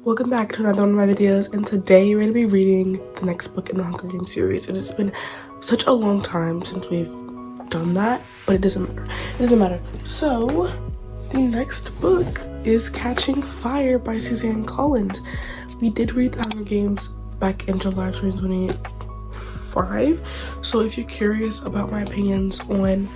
Welcome back to another one of my videos, and today we're going to be reading the next book in the Hunger Games series. And it's been such a long time since we've done that, but it doesn't matter. It doesn't matter. So the next book is Catching Fire by Suzanne Collins. We did read the Hunger Games back in July 2025. So if you're curious about my opinions on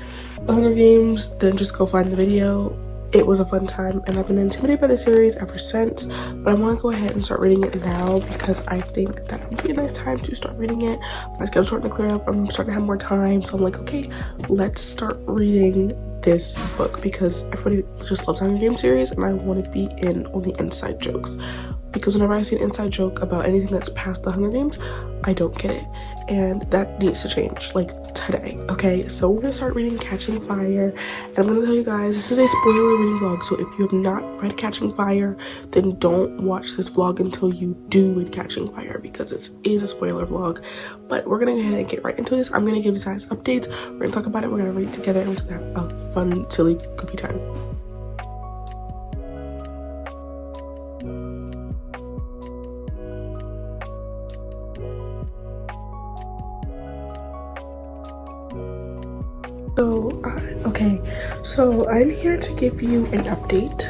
the Hunger Games, then just go find the video. It was a fun time, and I've been intimidated by the series ever since, but I want to go ahead and start reading it now because I think that would be a nice time to start reading it. My schedule's starting to clear up. I'm starting to have more time, so I'm like, okay, let's start reading this book because everybody just loves Hunger Games series, and I want to be in on the inside jokes because whenever I see an inside joke about anything that's past the Hunger Games, I don't get it, and that needs to change, like today. Okay, so we're gonna start reading Catching Fire, and I'm gonna tell you guys, this is a spoiler reading vlog, so if you have not read Catching Fire, then don't watch this vlog until you do read Catching Fire because it is a spoiler vlog. But we're gonna go ahead and get right into this. I'm gonna give you guys updates, we're gonna talk about it, we're gonna read it together, and we're just gonna have a fun, silly, goofy time. So I'm here to give you an update.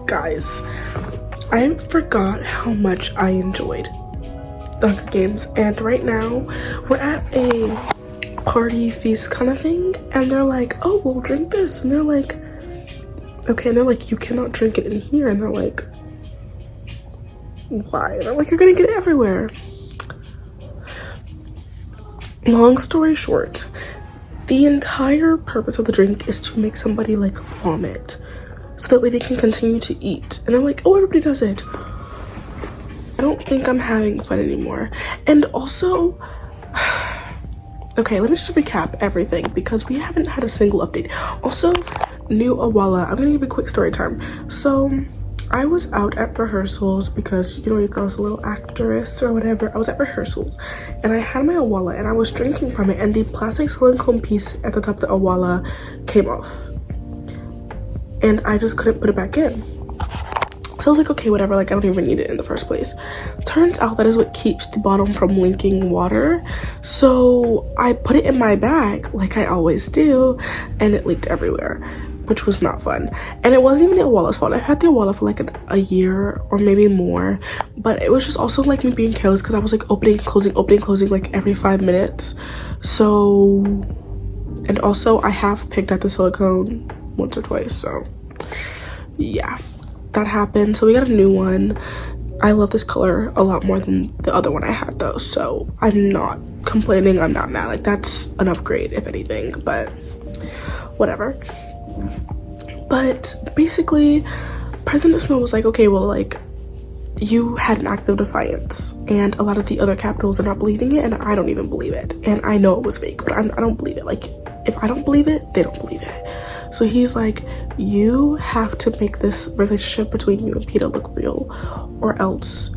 Guys, I forgot how much I enjoyed the Hunger Games, and right now we're at a party feast kind of thing, and they're like, oh, we'll drink this, and they're like, okay, and they're like, you cannot drink it in here, and they're like, why? And I'm like, you're gonna get it everywhere. Long story short, the entire purpose of the drink is to make somebody like vomit so that way they can continue to eat. And I'm like, oh, everybody does it. I don't think I'm having fun anymore. And also, okay, let me just recap everything because we haven't had a single update. Also, new Awala. I'm gonna give a quick story time. So I was out at rehearsals because, you know, your girl's a little actress or whatever. I was at rehearsals and I had my Awala and I was drinking from it, and the plastic silicone piece at the top of the Awala came off and I just couldn't put it back in. So I was like, okay, whatever, like I don't even need it in the first place. Turns out that is what keeps the bottom from leaking water. So I put it in my bag like I always do, and it leaked everywhere, which was not fun. And it wasn't even the Awala's fault. I've had the Awala for like a year or maybe more, but it was just also like me being careless because I was like opening and closing like every 5 minutes. So, and also I have picked at the silicone once or twice, so yeah, that happened. So we got a new one. I love this color a lot more than the other one I had though, so I'm not complaining, I'm not mad. Like that's an upgrade if anything, but whatever. But basically President Snow was like, okay, well, like you had an act of defiance and a lot of the other capitals are not believing it, and I don't even believe it, and I know it was fake, but I don't believe it. Like if I don't believe it, they don't believe it. So he's like, you have to make this relationship between you and Peeta look real or else.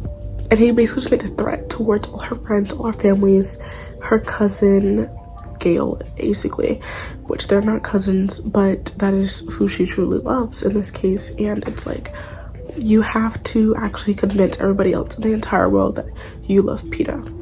And he basically just made this threat towards all her friends, all her families, her cousin Gail, basically, which they're not cousins, but that is who she truly loves in this case. And it's like, you have to actually convince everybody else in the entire world that you love Peeta.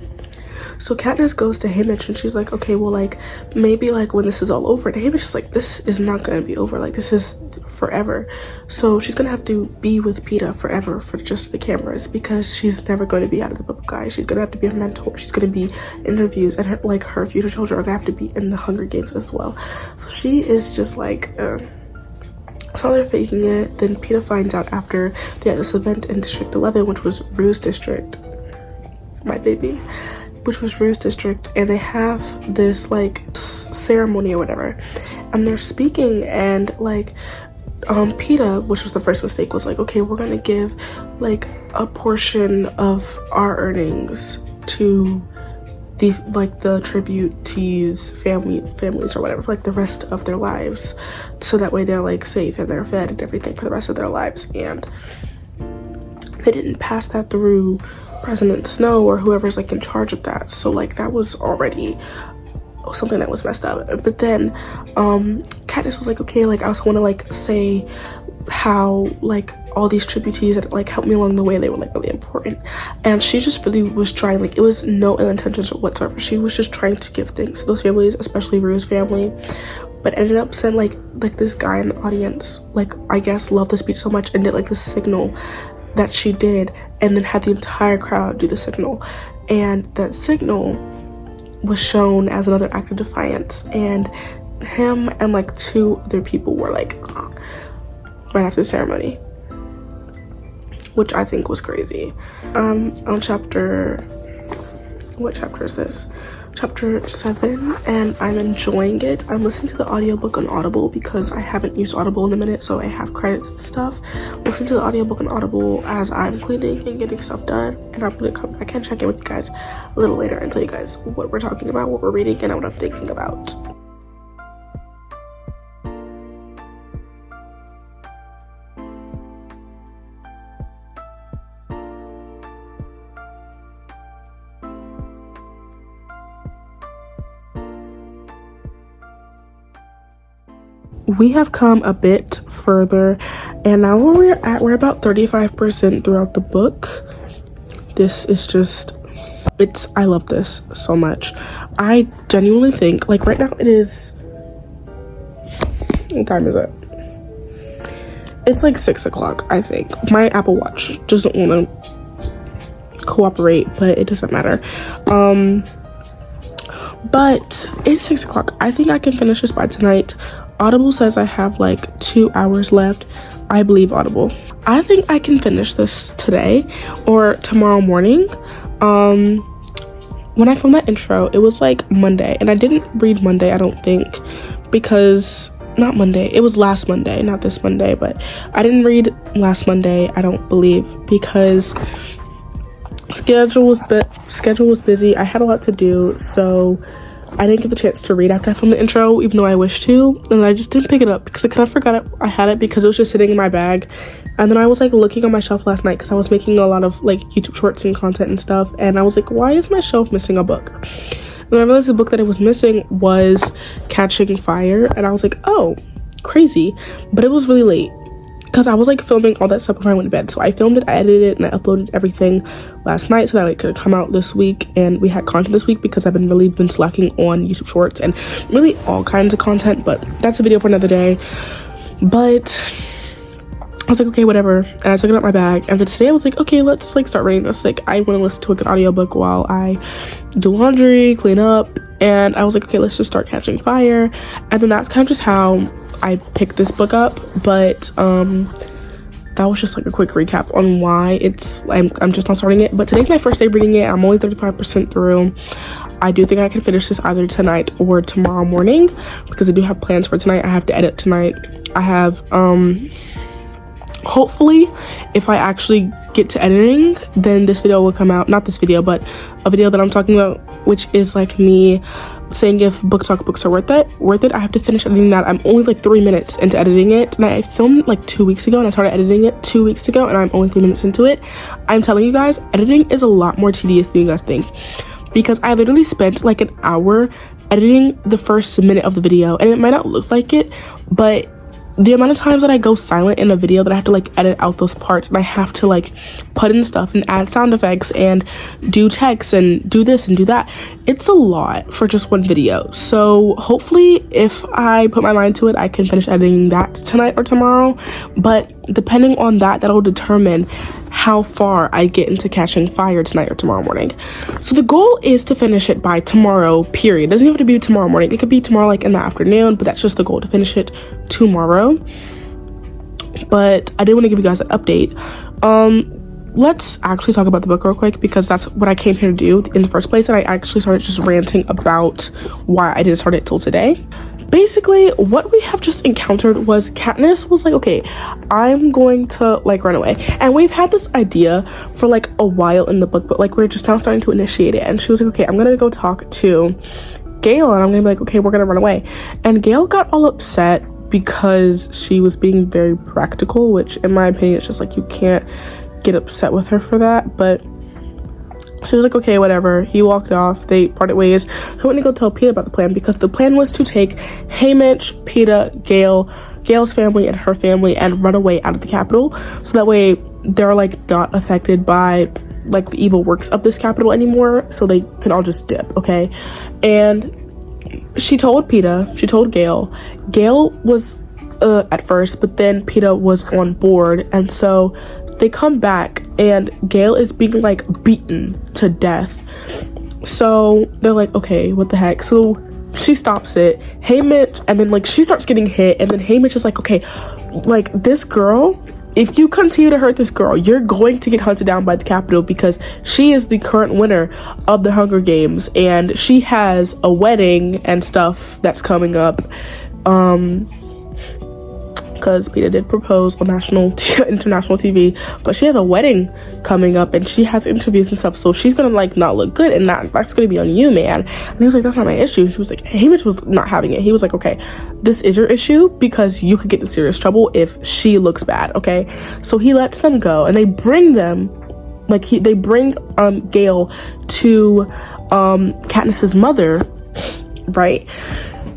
So Katniss goes to Haymitch and she's like, okay, well, like maybe like when this is all over, and Haymitch is like, this is not going to be over, like this is forever. So she's gonna have to be with Peeta forever for just the cameras because she's never going to be out of the public eye. She's gonna have to be a mentor, she's gonna be interviews, and her future children are gonna have to be in the Hunger Games as well. So she is just like so they're faking it. Then Peeta finds out after they had this event in District 11, which was Rue's district, my baby, which was Rue's district, and they have this like ceremony or whatever, and they're speaking, and like Peeta, which was the first mistake, was like, okay, we're gonna give like a portion of our earnings to the tributees families or whatever for like the rest of their lives, so that way they're like safe and they're fed and everything for the rest of their lives. And they didn't pass that through President Snow or whoever's like in charge of that, so like that was already something that was messed up. But then Katniss was like, okay, like I also want to like say how like all these tributees that like helped me along the way, they were like really important. And she just really was trying, like it was no ill intentions whatsoever, she was just trying to give thanks to those families, especially Rue's family. But ended up saying like this guy in the audience, like I guess loved the speech so much and did like the signal that she did, and then had the entire crowd do the signal. And that signal was shown as another act of defiance, and him and like 2 other people were like right after the ceremony, which I think was crazy. On what chapter is this? Chapter 7, and I'm enjoying it. I'm listening to the audiobook on Audible because I haven't used Audible in a minute, so I have credits and stuff. Listen to the audiobook on Audible as I'm cleaning and getting stuff done, and I'm gonna come back and check in with you guys a little later and tell you guys what we're talking about, what we're reading, and what I'm thinking about. We have come a bit further, and now where we're about 35% throughout the book. This is just, I love this so much. I genuinely think, like right now it is, what time is it? It's like 6 o'clock, I think. My Apple Watch doesn't want to cooperate, but it doesn't matter. But it's 6 o'clock. I think I can finish this by tonight. Audible says I have like 2 hours left. I believe Audible. I think I can finish this today or tomorrow morning. When I filmed that intro, it was like Monday, and I didn't read Monday, I don't think, because not Monday, it was last Monday, not this Monday, but I didn't read last Monday, I don't believe, because schedule was busy. I had a lot to do, so I didn't get the chance to read after I filmed the intro, even though I wished to, and I just didn't pick it up because I kind of forgot I had it because it was just sitting in my bag. And then I was like looking on my shelf last night because I was making a lot of like YouTube shorts and content and stuff, and I was like, why is my shelf missing a book? And I realized the book that it was missing was Catching Fire, and I was like, oh, crazy. But it was really late because I was like filming all that stuff before I went to bed. So I filmed it, I edited it, and I uploaded everything last night so that it could come out this week, and we had content this week because I've been slacking on YouTube shorts and really all kinds of content, but that's a video for another day. But I was like, okay, whatever, and I took it out my bag, and then today I was like, okay, let's like start reading this. Like I want to listen to a good audiobook while I do laundry, clean up, and I was like, okay, let's just start Catching Fire. And then that's kind of just how I picked this book up. But that was just like a quick recap on why I'm just not starting it. But today's my first day reading it. I'm only 35% through. I do think I can finish this either tonight or tomorrow morning because I do have plans for tonight. I have to edit tonight. I have hopefully if I actually get to editing, then this video will come out, not this video, but a video that I'm talking about, which is like me saying if book talk books are worth it. I have to finish editing that. I'm only like 3 minutes into editing it, and I filmed like 2 weeks ago, and I started editing it 2 weeks ago, and I'm only 3 minutes into it. I'm telling you guys, editing is a lot more tedious than you guys think, because I literally spent like an hour editing the first minute of the video, and it might not look like it, but the amount of times that I go silent in a video that I have to like edit out those parts, and I have to like put in stuff and add sound effects and do text and do this and do that, it's a lot for just one video. So hopefully if I put my mind to it, I can finish editing that tonight or tomorrow. But depending on that'll determine how far I get into Catching Fire tonight or tomorrow morning. So the goal is to finish it by tomorrow, period. It doesn't have to be tomorrow morning. It could be tomorrow like in the afternoon, but that's just the goal, to finish it tomorrow. But I did want to give you guys an update. Let's actually talk about the book real quick, because that's what I came here to do in the first place, and I actually started just ranting about why I didn't start it till today. Basically, what we have just encountered was Katniss was like, okay, I'm going to like run away. And we've had this idea for like a while in the book, but like we're just now starting to initiate it. And she was like, okay, I'm gonna go talk to Gale, and I'm gonna be like, okay, we're gonna run away. And Gale got all upset because she was being very practical, which in my opinion, it's just like you can't get upset with her for that. But She was like, okay, whatever. He walked off. They parted ways. He went to go tell Peeta about the plan, because the plan was to take Haymitch, Peeta, Gail's family, and her family and run away out of the capital. So that way they're like not affected by like the evil works of this capital anymore. So they can all just dip, okay? And she told Peeta, she told Gail. Gail was at first, but then Peeta was on board. And so they come back and Gail is being like beaten to death. So they're like, okay, what the heck? So she stops it. Haymitch, and then like she starts getting hit, and then Haymitch is like, okay, like this girl, if you continue to hurt this girl, you're going to get hunted down by the Capitol, because she is the current winner of the Hunger Games and she has a wedding and stuff that's coming up. Because Peeta did propose on international TV, but she has a wedding coming up and she has interviews and stuff, so she's gonna like not look good, and that's gonna be on you, man. And he was like, that's not my issue. He was like, Haymitch was not having it. He was like, okay, this is your issue, because you could get in serious trouble if she looks bad, okay? So he lets them go, and they bring them, like they bring Gail to Katniss's mother, right?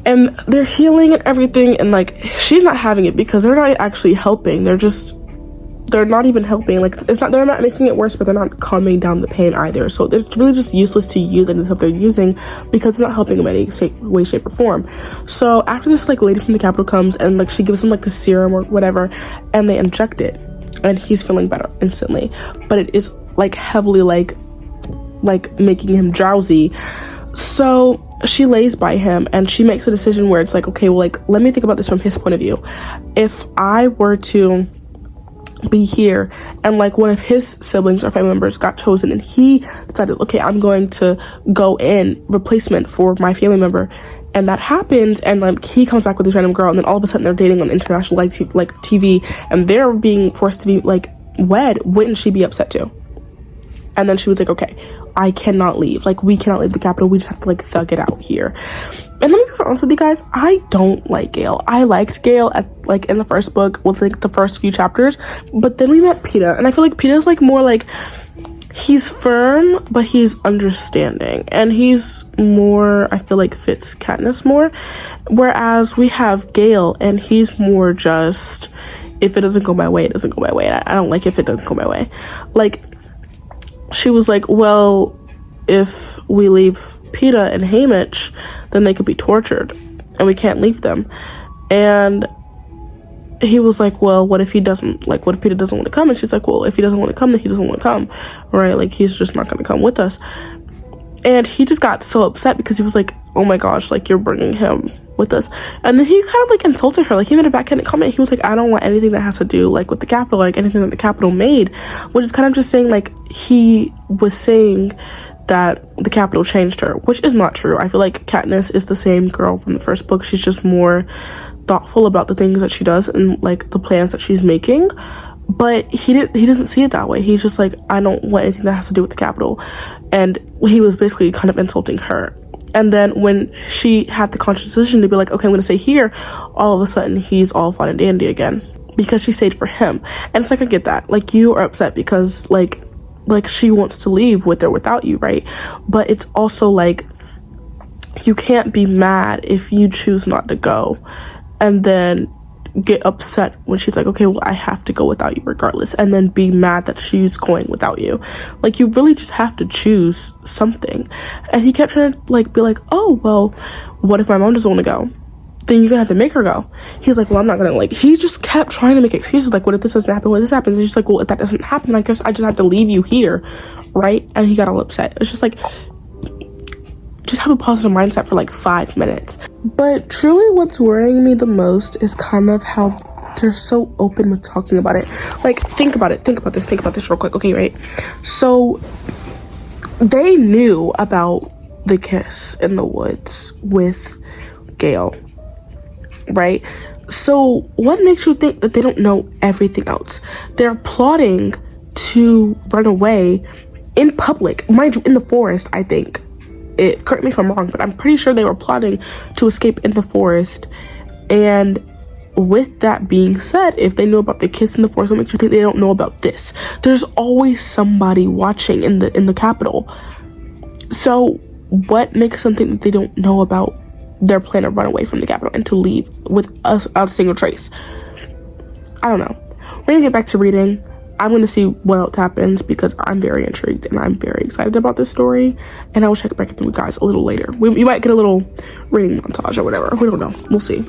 And they're healing and everything, and like she's not having it, because they're not actually helping. They're not even helping. Like they're not making it worse, but they're not calming down the pain either. So it's really just useless to use any stuff they're using, because it's not helping them in any way, shape, or form. So after this like lady from the Capitol comes, and like she gives him like the serum or whatever, and they inject it, and he's feeling better instantly. But it is like heavily like making him drowsy. So she lays by him, and she makes a decision where it's like, okay, well, like, let me think about this from his point of view. If I were to be here and like one of his siblings or family members got chosen, and he decided, okay, I'm going to go in replacement for my family member, and that happens, and like he comes back with this random girl, and then all of a sudden they're dating on international like TV, and they're being forced to be like wed, wouldn't she be upset too? And then she was like, okay, I cannot leave. Like, we cannot leave the Capitol. We just have to, like, thug it out here. And let me be honest with you guys. I don't like Gail. I liked Gail in the first book with, like, the first few chapters. But then we met Peeta. And I feel like Peeta's, like, more, like, he's firm, but he's understanding. And he's more, I feel like, fits Katniss more. Whereas we have Gail, and he's more just, if it doesn't go my way, it doesn't go my way. I don't like if it doesn't go my way. Like, she was like, well, if we leave Peeta and Haymitch, then they could be tortured, and we can't leave them. And he was like, well, what if he doesn't, like, what if Peeta doesn't want to come? And she's like, well, if he doesn't want to come, then he doesn't want to come, right? Like, he's just not going to come with us. And he just got so upset, because he was like, oh my gosh, like, you're bringing him with us. And then he kind of like insulted her. Like, he made a backhanded comment. He was like, I don't want anything that has to do like with the Capitol, like anything that the Capitol made, which is kind of just saying, like, he was saying that the Capitol changed her, which is not true. I feel like Katniss is the same girl from the first book. She's just more thoughtful about the things that she does and like the plans that she's making. But he doesn't see it that way. He's just like, I don't want anything that has to do with the Capitol. And he was basically kind of insulting her. And then when she had the conscious decision to be like, okay, I'm gonna stay here, all of a sudden he's all fun and dandy again, because she stayed for him. And it's like, I get that, like, you are upset because like she wants to leave with or without you, right? But it's also like, you can't be mad if you choose not to go and then get upset when she's like, okay, well, I have to go without you regardless, and then be mad that she's going without you. Like, you really just have to choose something. And he kept trying to like be like, oh, well, what if my mom doesn't want to go? Then you're gonna have to make her go. He's like, well, I'm not gonna, like, he just kept trying to make excuses, like, what if this doesn't happen, what if this happens? And he's like, well, if that doesn't happen, I guess I just have to leave you here, right? And he got all upset. It's just like, just have a positive mindset for like 5 minutes. But truly what's worrying me the most is kind of how they're so open with talking about it. Like, think about this real quick, okay, right? So they knew about the kiss in the woods with Gail, right? So what makes you think that they don't know everything else? They're plotting to run away in public, mind you, in the forest. I think, correct me if I'm wrong, but I'm pretty sure they were plotting to escape in the forest. And with that being said, if they know about the kiss in the forest, what makes you think they don't know about this? There's always somebody watching in the Capitol. So what makes them think that they don't know about their plan to run away from the Capitol and to leave without a single trace? I don't know. We're gonna get back to reading. I'm gonna see what else happens because I'm very intrigued and I'm very excited about this story, and I will check back with you guys a little later. You might get a little reading montage or whatever. We don't know. We'll see.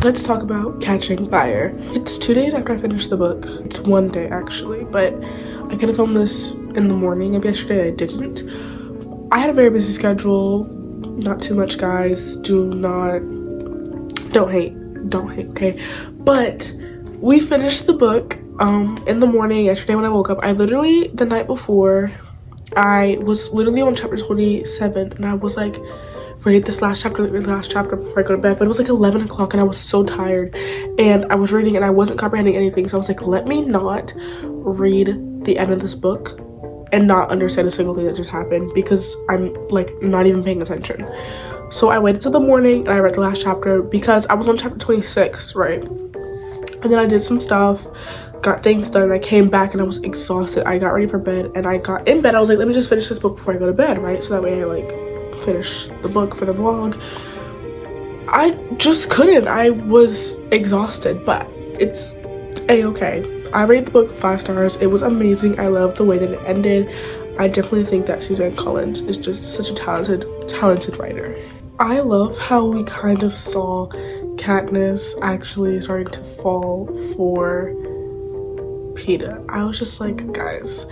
Let's talk about Catching Fire. It's 2 days after I finished the book. It's 1 day actually, but I could have filmed this in the morning of yesterday. I didn't. I had a very busy schedule. Not too much, guys. Don't hate, okay? But we finished the book in the morning yesterday when I woke up. The night before, I was literally on chapter 27 and I was like, read this last chapter before I go to bed. But it was like 11 o'clock and I was so tired and I was reading and I wasn't comprehending anything. So I was like, let me not read the end of this book and not understand a single thing that just happened because I'm like not even paying attention. So I waited till the morning and I read the last chapter because I was on chapter 26, right? And then I did some stuff, got things done. I came back and I was exhausted. I got ready for bed, and I got in bed. I was like, let me just finish this book before I go to bed, right? So that way I like finish the book for the vlog. I just couldn't. I was exhausted, but it's a-okay. I rated the book 5 stars. It was amazing. I loved the way that it ended. I definitely think that Suzanne Collins is just such a talented writer. I love how we kind of saw Katniss actually starting to fall for Peeta. I was just like, guys,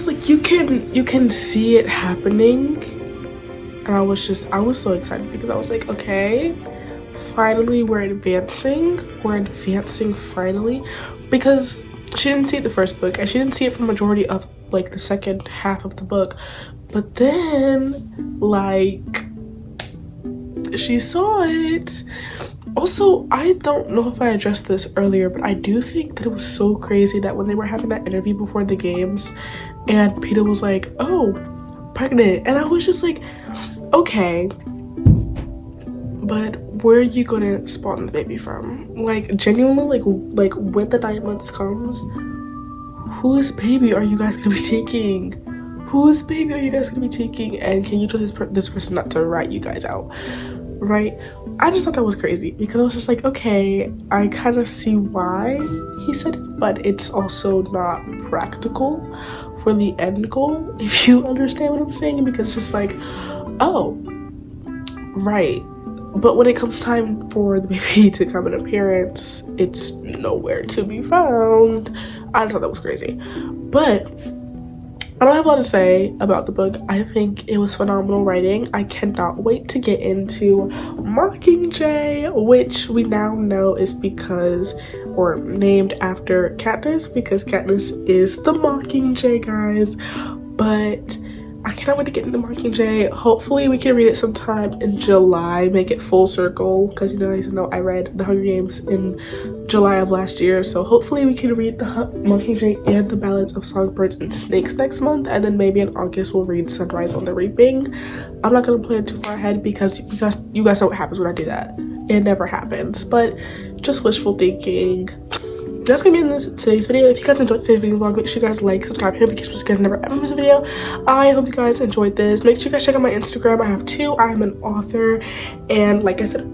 like you can see it happening. And I was so excited because I was like, okay, finally we're advancing finally, because she didn't see it the first book and she didn't see it for the majority of like the second half of the book, but then like she saw it. Also, I don't know if I addressed this earlier, but I do think that it was so crazy that when they were having that interview before the games and Peeta was like, oh, pregnant, and I was just like, okay, but where are you gonna spawn the baby from? Like, genuinely, like when the 9 months comes, whose baby are you guys gonna be taking? Whose baby are you guys gonna be taking? And can you tell this person not to rat you guys out, right? I just thought that was crazy because I was just like, okay, I kind of see why he said it, but it's also not practical for the end goal, if you understand what I'm saying, because it's just like, oh, right. But when it comes time for the baby to come in appearance, it's nowhere to be found. I just thought that was crazy. But I don't have a lot to say about the book. I think it was phenomenal writing. I cannot wait to get into Mockingjay, which we now know is because, or named after Katniss, because Katniss is the Mockingjay, guys. But I cannot wait to get into Mockingjay. Hopefully we can read it sometime in July, make it full circle, because you guys know I read The Hunger Games in July of last year, so hopefully we can read the Mockingjay and the Ballads of Songbirds and Snakes next month, and then maybe in August we'll read Sunrise on the Reaping. I'm not going to plan too far ahead because you guys know what happens when I do that. It never happens, but just wishful thinking. That's gonna be in today's video. If you guys enjoyed today's video vlog, make sure you guys like, subscribe, hit notifications so you guys never ever miss a video. I hope you guys enjoyed this. Make sure you guys check out my Instagram. I have 2. I am an author, and like I said,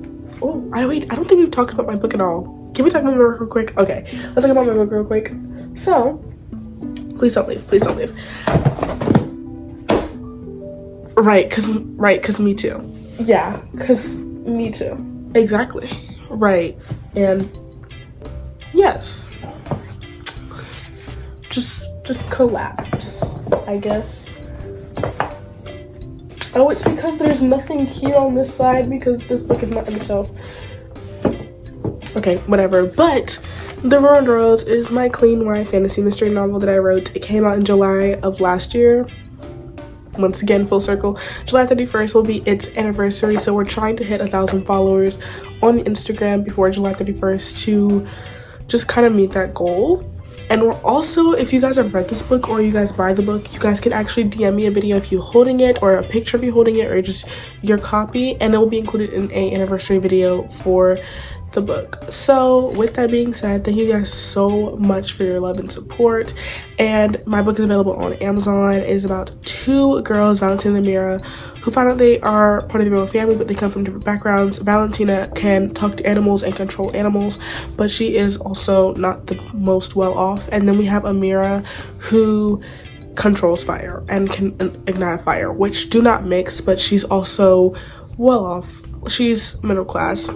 oh, I don't think we've talked about my book at all. Can we talk about my book real quick? Okay, let's talk about my book real quick. So, please don't leave. Please don't leave. Right, cause me too. Yeah, cause me too. Exactly. Right, and yes, just collapse, I guess. Oh, it's because there's nothing here on this side because this book is not on the shelf. Okay, whatever. But The Ruined Rose is my clean YA fantasy mystery novel that I wrote. It came out in July of last year. Once again, full circle. July 31st will be its anniversary, so we're trying to hit 1,000 followers on Instagram before July 31st to just kind of meet that goal. And we're also, if you guys have read this book or you guys buy the book, you guys can actually DM me a video of you holding it or a picture of you holding it or just your copy, and it will be included in an anniversary video for the book. So with that being said, thank you guys so much for your love and support. And my book is available on Amazon. It is about 2 girls, Valentina and Mira, who find out they are part of the royal family, but they come from different backgrounds. Valentina can talk to animals and control animals, but she is also not the most well off. And then we have Amira, who controls fire and can ignite a fire, which do not mix, but she's also well off. She's middle class.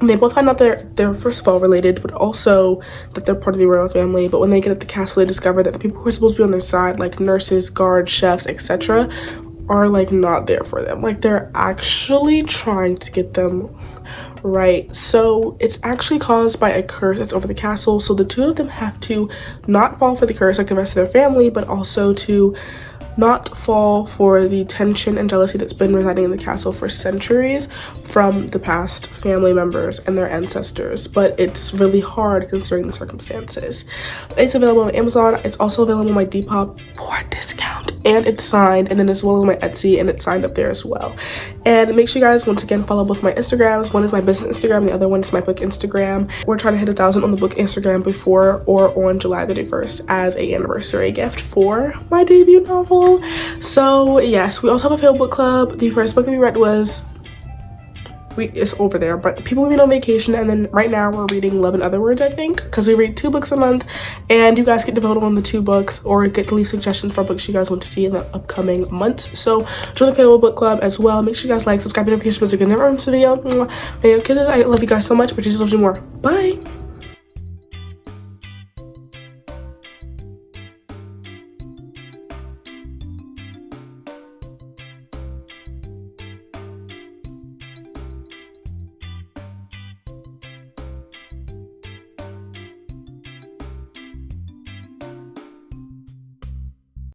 And they both find out they're first of all related, but also that they're part of the royal family. But when they get at the castle, they discover that the people who are supposed to be on their side, like nurses, guards, chefs, etc., are like not there for them. Like they're actually trying to get them right. So it's actually caused by a curse that's over the castle. So the 2 of them have to not fall for the curse like the rest of their family, but also to not fall for the tension and jealousy that's been residing in the castle for centuries from the past family members and their ancestors. But it's really hard considering the circumstances. It's available on Amazon. It's also available on my Depop for a discount. and it's signed, and then as well as my Etsy, and it's signed up there as well. And make sure you guys once again follow both my Instagrams. One is my business Instagram, the other one is my book Instagram. We're trying to hit 1,000 on the book Instagram before or on July 31st as a anniversary gift for my debut novel. So yes, we also have a fail book club. The first book that we read was it's over there, but people have been on vacation, and then right now we're reading Love in Other Words, I think, because we read 2 books a month, and you guys get to vote on the 2 books or get to leave suggestions for books you guys want to see in the upcoming months. So join the Fayetteville Book Club as well. Make sure you guys like, subscribe, notifications so you can never miss a video. Kisses. I love you guys so much, but Jesus loves you more. Bye.